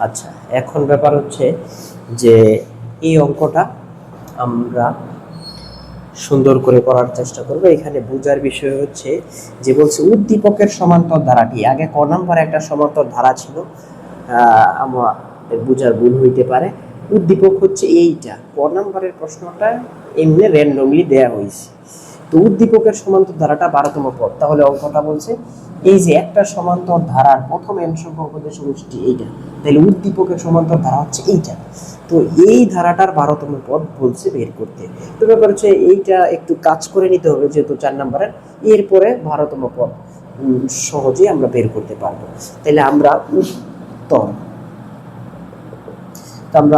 আচ্ছা, এখন ব্যাপার হচ্ছে যে এই অঙ্কটা আমরা সুন্দর করে করার চেষ্টা করব। এখানে বোঝার বিষয় হচ্ছে যে বলছে উদ্দীপকের সমান্তর ধারাটি, আগে ক নাম্বারে একটা সমান্তর ধারা ছিল, আমার বোঝার ভুল হইতে পারে। উদ্দীপক হচ্ছে এইটা, ক নাম্বারের প্রশ্নটা এমনি র্যান্ডমলি দেয়া হয়েছে। তো উদ্দীপকের সমান্তর ধারাটা 12তম পদ। তাহলে অঙ্কটা বলছে এই যে একটা সমান্তর ধারার প্রথম n সংখ্যক পদের সমষ্টি এইটা, তাহলে উদ্দীপকের সমান্তর ধারা হচ্ছে এইটা। তো এই ধারাটার 12তম পদ বলছে বের করতে। তো ব্যাপার হচ্ছে এইটা একটু কাজ করে নিতে হবে যেহেতু 4 নাম্বারের, এরপরে 12তম পদ সহজেই আমরা বের করতে পারবো। তাহলে আমরা উত্তর, তো আমরা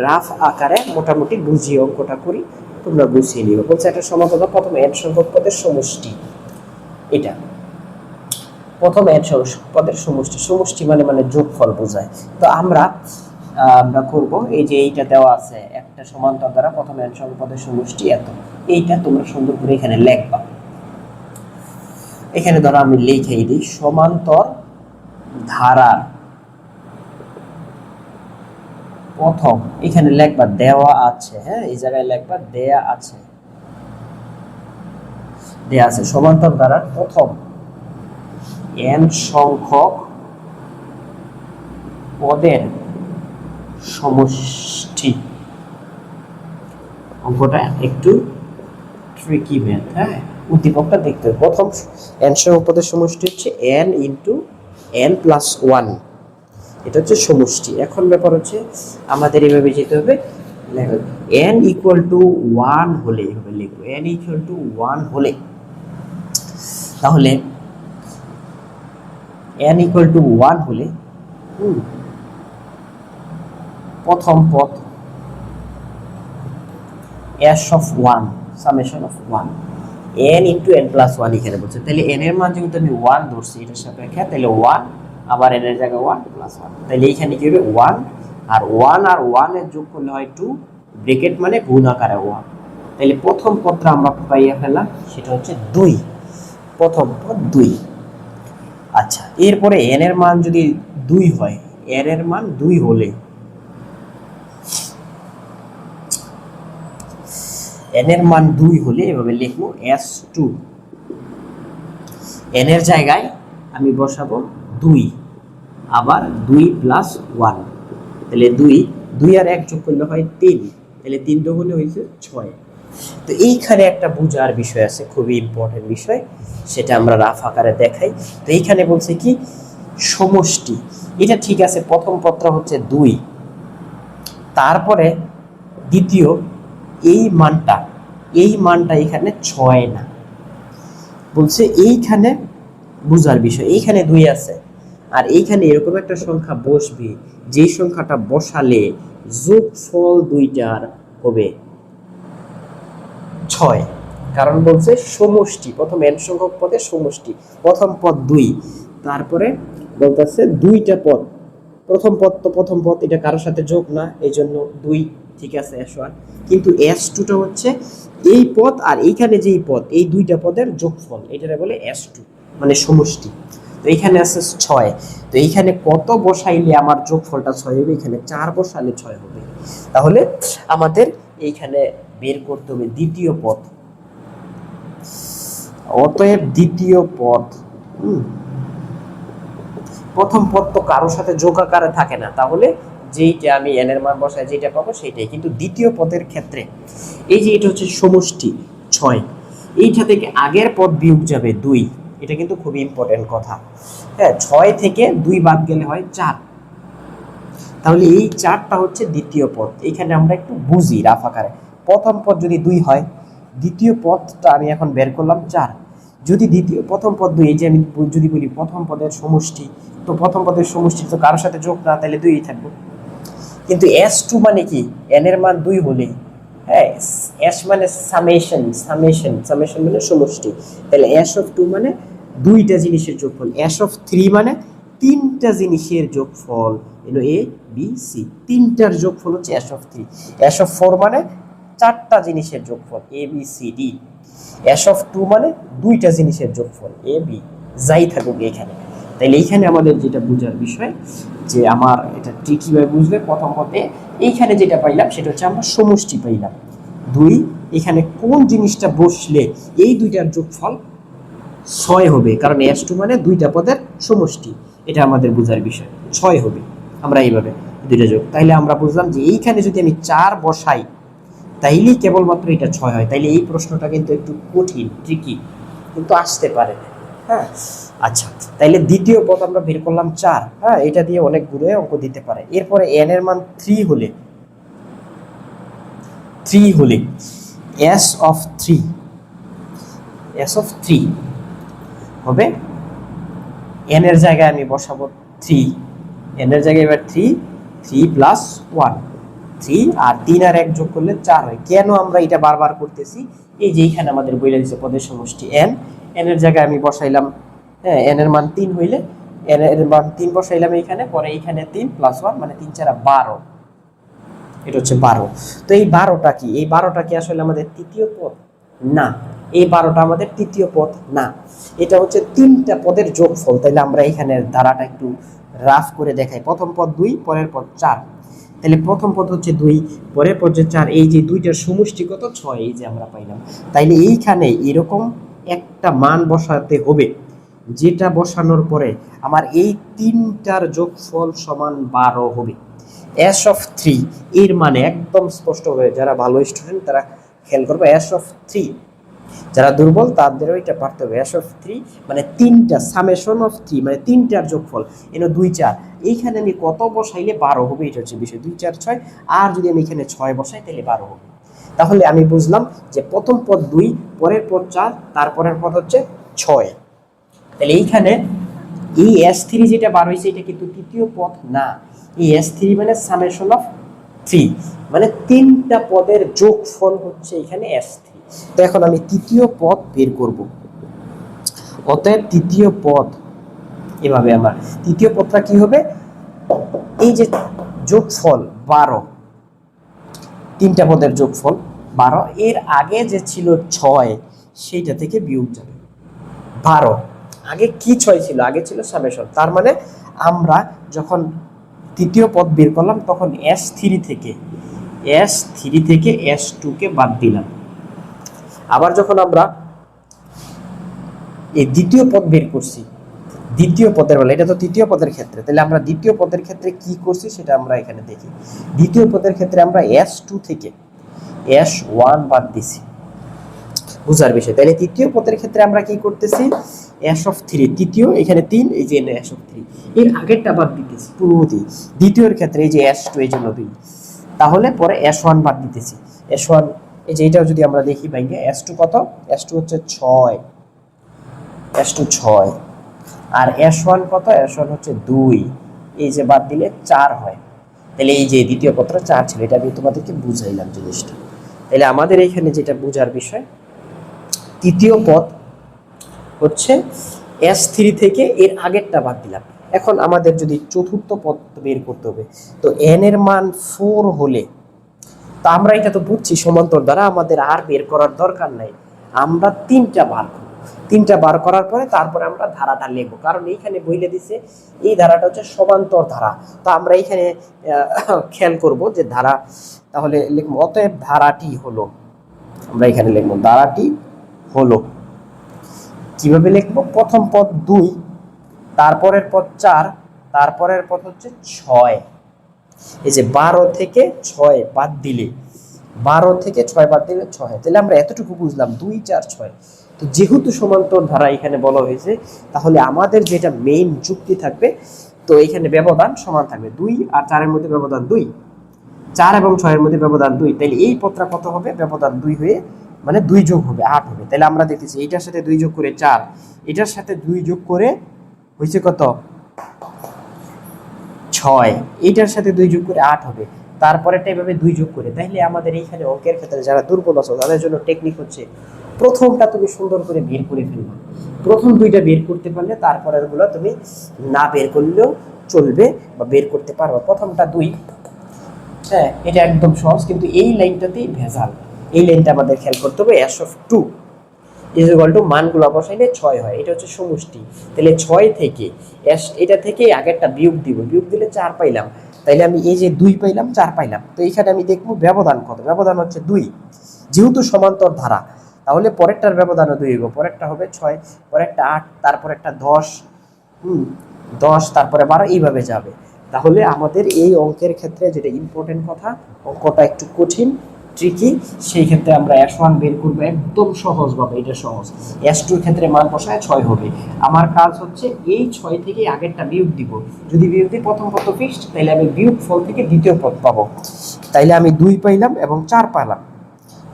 রাফ আকারে মোটামুটি বুঝিয়ে অঙ্কটা করি, তোমরা বুঝিয়ে নিও। বলছে একটা সমান্তর প্রথম n সংখ্যক পদের সমষ্টি, এটা প্রথম n সংখ্যক পদের সমষ্টি, সমষ্টি মানে যোগফল বোঝায়। তো আমরা করব এই যে এইটা দেওয়া আছে, একটা সমান্তর দ্বারা প্রথম n সংখ্যক পদের সমষ্টি এত, এইটা তোমরা সুন্দর করে এখানে লিখবা। এখানে ধরো আমি লিখেই দিই সমান্তর ধারা প্রথম, এখানে লিখবা দেওয়া আছে, হ্যাঁ এই জায়গায় লিখবা দেয়া আছে, দেয়া আছে সমান্তর ধারার প্রথম n সংখ্যক পদের সমষ্টি। অঙ্কটা একটু ট্রিকি ম্যাথ, হ্যাঁ উদ্দীপকটা দেখতে হবে। প্রথম n সংখ্যক পদের সমষ্টি হচ্ছে n ইন্টু n প্লাস 1, এটা হচ্ছে সমষ্টি। এখন ব্যাপার হচ্ছে আমাদের এইভাবে যেতে হবে, n ইকুয়াল টু 1 হলে এইভাবে লিখবো, n ইকুয়াল টু 1 হলে, তাহলে n ইকুয়াল টু 1 হলে প্রথম পদ s of 1 summation of 1 n into n plus 1 এখানে বলছে। তাহলে n এর মান যেহেতু আমি 1 ধরছি এটার সাপেক্ষে, তাহলে 1 আবার n এর জায়গায় 1 প্লাস 1, তাহলে এইখানে কি হবে 1 আর 1 এর যোগ করলে হয় 2, ব্র্যাকেট মানে গুণ আকারে 1। তাহলে প্রথম পদটা আমরা পাইয়া ফেললাম, সেটা হচ্ছে 2, প্রথম পদ 2। আচ্ছা, এরপরে n এর মান যদি 2 হয়, n এর মান 2 হলে n এর মান 2 হলে এভাবে লিখবো s2, n এর জায়গায় আমি বসাবো 2, আবার 2 প্লাস 1, তাহলে 2 আর 1 যোগ করলে হয় 3, তাহলে 3 যোগ হলে হয়েছে 6। তো এইখানে একটা বোঝার বিষয় আছে, খুবই ইম্পর্টেন্ট বিষয়, সেটা আমরা রাফ আকারে দেখাই। তো এইখানে বলছে কি সমষ্টি, এটা ঠিক আছে, প্রথম পদটা হচ্ছে 2, তারপরে দ্বিতীয় এই মানটা এখানে 6 না, বলছে এইখানে বুঝার বিষয়, এইখানে 2 আছে আর এইখানে এরকম একটা সংখ্যা বসবে, যে সংখ্যাটা বসালে যোগফল দুইটার হবে 6, কারণ বলছে সমষ্টি, প্রথম n সংখ্যক পদের সমষ্টি, প্রথম পদ 2, তারপরে বলতেছে দুইটা পদ, প্রথম পদ এটা কারোর সাথে যোগ না, এই জন্য 2, ঠিক আছে s1, কিন্তু s2টা হচ্ছে এই পদ আর এইখানে যেই পদ, এই দুইটা পদের যোগফল, এটারে বলে s2 মানে সমষ্টি। তো এইখানে আছে 6, তো এইখানে কত বসাইলে আমার যোগফলটা 6 হবে, এখানে 4 বসালে 6 হবে। তাহলে আমাদের এইখানে বের করতে হবে দ্বিতীয় পদ, অতএব দ্বিতীয় পদ, প্রথম পদ তো কারোর সাথে যোগ আকারে থাকে না, তাহলে যেইটা আমি n এর মান বসাই যেটা পাবো সেটাই, কিন্তু দ্বিতীয় পদের ক্ষেত্রে এই যে এটা হচ্ছে সমষ্টি 6, এইটা থেকে আগের পদ বিয়োগ যাবে 2, এটা কিন্তু খুবই ইম্পর্টেন্ট কথা, হ্যাঁ 6 থেকে 2 বাদ গেলে হয় 4, তাহলে এই 4টা হচ্ছে দ্বিতীয় পদ। এখানে আমরা একটু বুঝি রাফ আকারে, প্রথম পদ যদি 2 হয়, দ্বিতীয় পদটা আমি এখন বের করলাম 4, যদি প্রথম পদ 2, এই যে আমি যদি বলি প্রথম পদের সমষ্টি, তো প্রথম পদের সমষ্টি তো কারোর সাথে যোগ না, তাহলে 2ই থাকবে। কিন্তু s2 মানে কি, n এর মান 2 হলে, হ্যাঁ s মানে সামেশন মানে সমষ্টি, তাহলে s2 মানে দুইটা জিনিসের যোগফল, s3 মানে তিনটা জিনিসের যোগফল, এলো a b c, তিনটার যোগফল হচ্ছে s3, s4 মানে চারটা জিনিসের যোগফল a b c d, s2 মানে দুইটা জিনিসের যোগফল a b, যাই থাকুক এখানে, তাইলে এইখানে আমাদের যেটা বোঝার বিষয় যে আমার এটা ঠিক কিভাবে বুঝবে, প্রথম পথে এইখানে যেটা পাইলাম সেটা হচ্ছে আমরা সমষ্টি পাইলাম 2, এখানে কোন জিনিসটা বসলে এই দুইটার যোগফল 6 হবে, কারণ S2 মানে দুইটা পদের সমষ্টি, এটা আমাদের বোঝার বিষয় 6 হবে। আমরা এইভাবে দুইটা যোগ, তাইলে আমরা বুঝলাম যে এইখানে যদি আমি 4 বসাই তাইলেই কেবলমাত্র এটা 6 হয়। তাইলে এই প্রশ্নটা কিন্তু একটু কঠিন, ট্রিকি, কিন্তু আসতে পারে। হ্যাঁ, আচ্ছা, তাইলে দ্বিতীয় পদ আমরা বের করলাম 4। হ্যাঁ, এটা দিয়ে অনেক দূরে অঙ্ক দিতে পারে। এরপরে n এর মান 3 হলে s of 3 হবে n এর জায়গায় আমি বসাবো 3, n এর জায়গায় এবার 3 প্লাস 1, 3 আর 3 আর 1 যোগ করলে 4 হয়। কেন আমরা এটা বারবার করতেছি, এই যে এইখানে আমাদের বইলা দিচ্ছে পদের সমষ্টি n এর জায়গায় আমি বসাইলাম, হ্যাঁ, n এর মান 3 হইলে n এর মান 3 বসাইলাম এইখানে, পরে এইখানে 3 প্লাস 1 মানে 3 4 12, এটা হচ্ছে 12। তো এই 12টা কি, এই 12টা কি আসলে আমাদের তৃতীয় পদ? না, এই 12টা আমাদের তৃতীয় পদ না, এটা হচ্ছে তিনটা পদের যোগফল। তাহলে আমরা এখানে ধারাটা একটু রাফ করে দেখাই। প্রথম পদ 2, পরের পদ 4, তাহলে প্রথম পদ হচ্ছে 2, পরের পদ 4, এই যে দুইটার সমষ্টি কত 6, এই যে আমরা পাইলাম। তাইলে এইখানে এরকম একটা মান বসাতে হবে, যেটা বসানোর পরে আমার এই তিনটার যোগফল সমান 12 হবে। s of 3 এর মানে একদম স্পষ্ট হবে, যারা ভালো স্টুডেন্ট তারা খেয়াল করবে। s of 3, যারা দুর্বল তাদেরও এটা পারতে হবে। s of 3 মানে তিনটা, সামেশন অফ 3 মানে তিনটার যোগফল, এনো 2 4, এইখানে আমি কত বসাইলে 12 হবে, এটা হচ্ছে বিষয়। 2 4 6, আর যদি আমি এখানে 6 বসাই তাহলে 12 হবে। তাহলে আমি বুঝলাম যে প্রথম পদ 2, পরের পদ 4, তারপরের পদ হচ্ছে 6। তাহলে এইখানে এই s3 যেটা বার হয়েছে এটা কিন্তু তৃতীয় পদ না, এই s3 মানে সামেশন অফ 3 মানে তিনটা পদের যোগফল হচ্ছে এখানে s3। তো এখন আমি তৃতীয় পদ বের করব। অতএব তৃতীয় পদ এভাবে, আমার তৃতীয় পদটা কি হবে, এই যে যোগফল 12, তিনটা পদের যোগফল 12, এর আগে যে ছিল 6 সেইটা থেকে বিয়োগ যাবে 12। আগে কি 6 ছিল, আগে ছিল সামেশন। তার মানে আমরা যখন তৃতীয় পদ বের করলাম তখন s3 থেকে s2 কে বাদ দিলাম। আবার যখন আমরা এই দ্বিতীয় পদ বের করছি, দ্বিতীয় পদের বেলা, এটা তো তৃতীয় পদের ক্ষেত্রে, তাহলে আমরা দ্বিতীয় পদের ক্ষেত্রে কি করছি সেটা আমরা এখানে দেখি। দ্বিতীয় পদের ক্ষেত্রে আমরা s2 থেকে s1 বাদ দিছি, বুঝার বিষয়। তাহলে তৃতীয় পদের ক্ষেত্রে আমরা কি করতেছি, s of 3, তৃতীয় এখানে 3, এই যে s of 3 এর আগেরটা বাদ দিতেছি পূর্ববর্তী। দ্বিতীয়ের ক্ষেত্রে এই যে s2 এই জন্য 2, তাহলে পরে s1 বাদ দিতেছি। s1 এই যে এটাও যদি আমরা দেখি ভাইকে, s2 কত, s2 হচ্ছে 6, s2 6, আর s1 কত, s1 হচ্ছে 2, এই যে বাদ দিলে 4 হয়। তাহলে এই যে দ্বিতীয় পদটা 4 ছিল, এটা আমি তোমাদেরকে বুঝাইলাম জিনিসটা। তাহলে আমাদের এখানে যেটা বোঝার বিষয়, তৃতীয় পদ হচ্ছে s3 থেকে এর আগেরটা বাদ দিলাম। এখন আমাদের যদি চতুর্থ পদ বের করতে হবে, তো n এর মান 4 হলে, তো আমরা এটা তো বুঝছি সমান্তর দ্বারা, আমাদের আর বের করার দরকার নাই, আমরা তিনটা বার করব। তিনটা বার করার পরে তারপরে আমরা ধারাটা লিখবো, কারণ এইখানে বইলে দিছে এই ধারাটা হচ্ছে সমান্তর ধারা। তো আমরা এইখানে খেয়াল করব যে ধারা, তাহলে লিখবো অতএব ধারাটি হলো, আমরা এখানে লিখবো ধারাটি হলো। কিভাবে লিখবো, প্রথম পদ 2, তারপরের পদ 4, তারপরের পদ হচ্ছে 6। এই যে 12 থেকে 6 বাদ দিলে, 12 থেকে 6 বাদ দিলে 6 হয়। তাহলে আমরা এতটুকু বুঝলাম 2 4 6। তো যেহেতু সমান্তর ধারা এখানে বলা হয়েছে, তাহলে আমাদের যেটা মেইন যুক্তি থাকবে, তো এখানে ব্যবধান সমান থাকবে, 2 আর 4 এর মধ্যে ব্যবধান 2, 4 এবং 6 এর মধ্যে ব্যবধান 2। তাহলে এই পদটা কত হবে, ব্যবধান 2 হয়ে মানে 2 যোগ হবে 8 হবে। তাহলে আমরা দেখতেছি এটার সাথে 2 যোগ করে 4, এটার সাথে 2 যোগ করে হয়েছে কত 6, এটার সাথে 2 যোগ করে 8 হবে, তারপরেটা এভাবে 2 যোগ করে। তাহলে আমাদের এইখানে অঙ্কের ক্ষেত্রে যারা দুর্বল আছে তাদের জন্য টেকনিক হচ্ছে, প্রথমটা তুমি সুন্দর করে বের করে ফেলবে, প্রথম দুইটা বের করতে পারলে তারপরের গুলো তুমি না বের করলেও চলবে বা বের করতে পারবে। প্রথমটা 2, হ্যাঁ এটা একদম সহজ, কিন্তু এই লাইনটাতেই ভেজাল। এই লাইনটা আমাদের খেয়াল করতে হবে, s of 2, is equal to মানগুলো বসাইলে 6 হয়, এটা হচ্ছে সমষ্টি। তাহলে 6 থেকে এটা থেকে আগেরটা বিয়োগ দিব, বিয়োগ দিলে 4 পাইলাম, তাইলে আমি এই যে 2 পাইলাম 4 পাইলাম। তো এইখানে আমি দেখবো ব্যবধান কত, ব্যবধান হচ্ছে 2, যেহেতু সমান্তর ধারা তাহলে পরেরটার ব্যবধানও 2 হইব, পরেরটা হবে 6, পরেরটা 8, তারপরেরটা 10, 10 তারপরে 12, এইভাবে যাবে। তাহলে আমাদের এই অঙ্কের ক্ষেত্রে যেটা ইম্পর্টেন্ট কথা, অঙ্কটা একটু কঠিন ট্রিকি, সেই ক্ষেত্রে আমরা S1 বের করবো একদম সহজভাবে, এটা সহজ। S2 এর ক্ষেত্রে মান বসায় 6 হবে। আমার কাজ হচ্ছে এই 6 থেকে আগেরটা বিয়োগ দিব, যদি বিয়োগ দিই প্রথম পদ ফিক্সড, তাহলে আমি বিয়োগ ফল থেকে দ্বিতীয় পদ পাবো, তাইলে আমি 2 পাইলাম এবং 4 পাইলাম।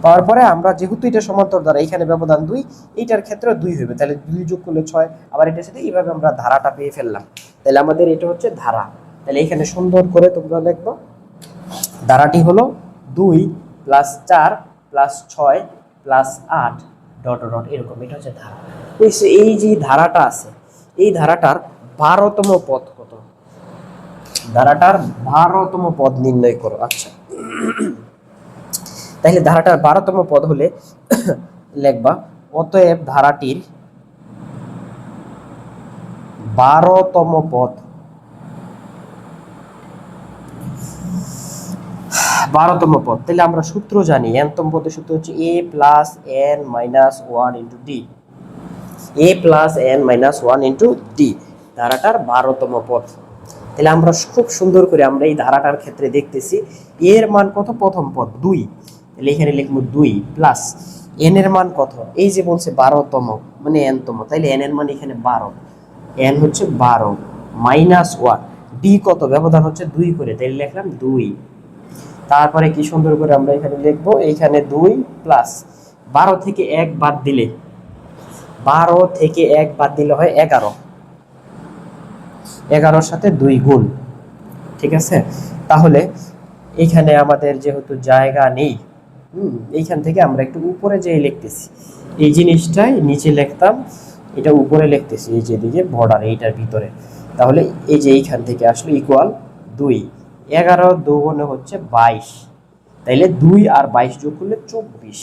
পাওয়ার পরে আমরা যেহেতু এটা সমান্তর ধারা, এখানে ব্যবধান 2, এইটার ক্ষেত্রে 2 হবে, তাহলে 2 যোগ করলে 6, আবার এটার সাথে এইভাবে আমরা ধারাটা পেয়ে ফেললাম। তাহলে আমাদের এটা হচ্ছে ধারা। তাহলে এখানে সুন্দর করে তোমরা লিখবা, ধারাটি হলো 2 plus 4 plus 6 plus 8 dot dot এরকম, এটা হচ্ছে ধারা। এই যে ধারাটা আছে, এই ধারাটার 12তম পদ কত, ধারাটার 12তম পদ নির্ণয় করো। আচ্ছা, তাহলে ধারাটার 12তম পদ হলে লিখবা অতএব ধারাটির 12তম পদ, 12তম পদ। তাহলে আমরা সূত্র জানি, nতম পদের সূত্র হচ্ছে a plus n minus 1 into D, a plus n minus 1 into D, ধারাটার 12তম পদ। তাহলে আমরা খুব সুন্দর করে আমরা এই ধারাটার ক্ষেত্রে দেখতেছি এর মান কত, প্রথম পদ 2, তাহলে এখানে লিখবো 2 প্লাস n এর মান কত, এই যে বলছে 12তম মানে nতম, তাইলে n এর মান এখানে 12, n হচ্ছে 12 মাইনাস 1, ডি কত, ব্যবধান হচ্ছে 2 করে, তাইলে লিখলাম 2। তারপরে কি সুন্দর করে আমরা এখানে লিখবো, এইখানে 2 প্লাস 12 থেকে 1 বাদ দিলে, 12 থেকে 1 বাদ দিলে হয় 11, 11 সাথে 2 গুণ, ঠিক আছে। তাহলে এখানে আমাদের যেহেতু জায়গা নেই, এইখান থেকে আমরা একটু উপরে যেয়ে লিখতেছি, এই জিনিসটাই নিচে লিখতাম, এটা উপরে লিখতেছি, এই যে দিকে বর্ডার এইটার ভিতরে। তাহলে এই যে এইখান থেকে আসলে ইকুয়াল 2, 11 দুগুণে হচ্ছে 22, তাইলে 2 আর 22 যোগ করলে 24,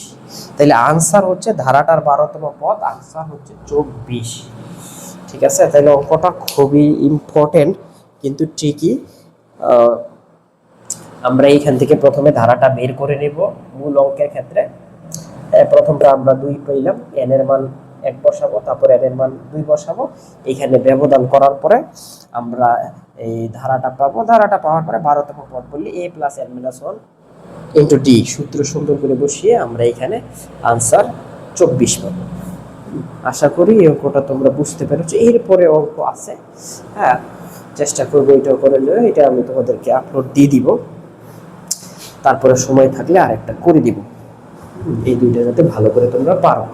তাইলে আনসার হচ্ছে ধারাটার 12তম পদ, আনসার হচ্ছে 24, ঠিক আছে। তাহলে অঙ্কটা খুবই ইম্পর্টেন্ট কিন্তু ট্রিকি। আমরা এইখান থেকে প্রথমে ধারাটা বের করে নেব মূল অঙ্কের ক্ষেত্রে। প্রথমটা আমরা 2 পাইলাম, n এর মান 1 বসাবো, তারপর n এর মান 2 বসাবো, এইখানে ব্যবধান করার পরে আমরা এই ধারাটা পাবো। ধারাটা পাওয়ার পরে 12তম পদ বললে a plus n minus 1 into D, সূত্র সুন্দর করে বসিয়ে আমরা এখানে আনসার 24 পাবো। আশা করি এই অঙ্কটা তোমরা বুঝতে পেরেছো। এরপরে অঙ্ক আছে, হ্যাঁ চেষ্টা করবো এটাও করে নেবে, এটা আমি তোমাদেরকে আপলোড দিয়ে দিব, তারপরে সময় থাকলে আরেকটা করে দিব, এই দুইটা যাতে ভালো করে তোমরা পারো।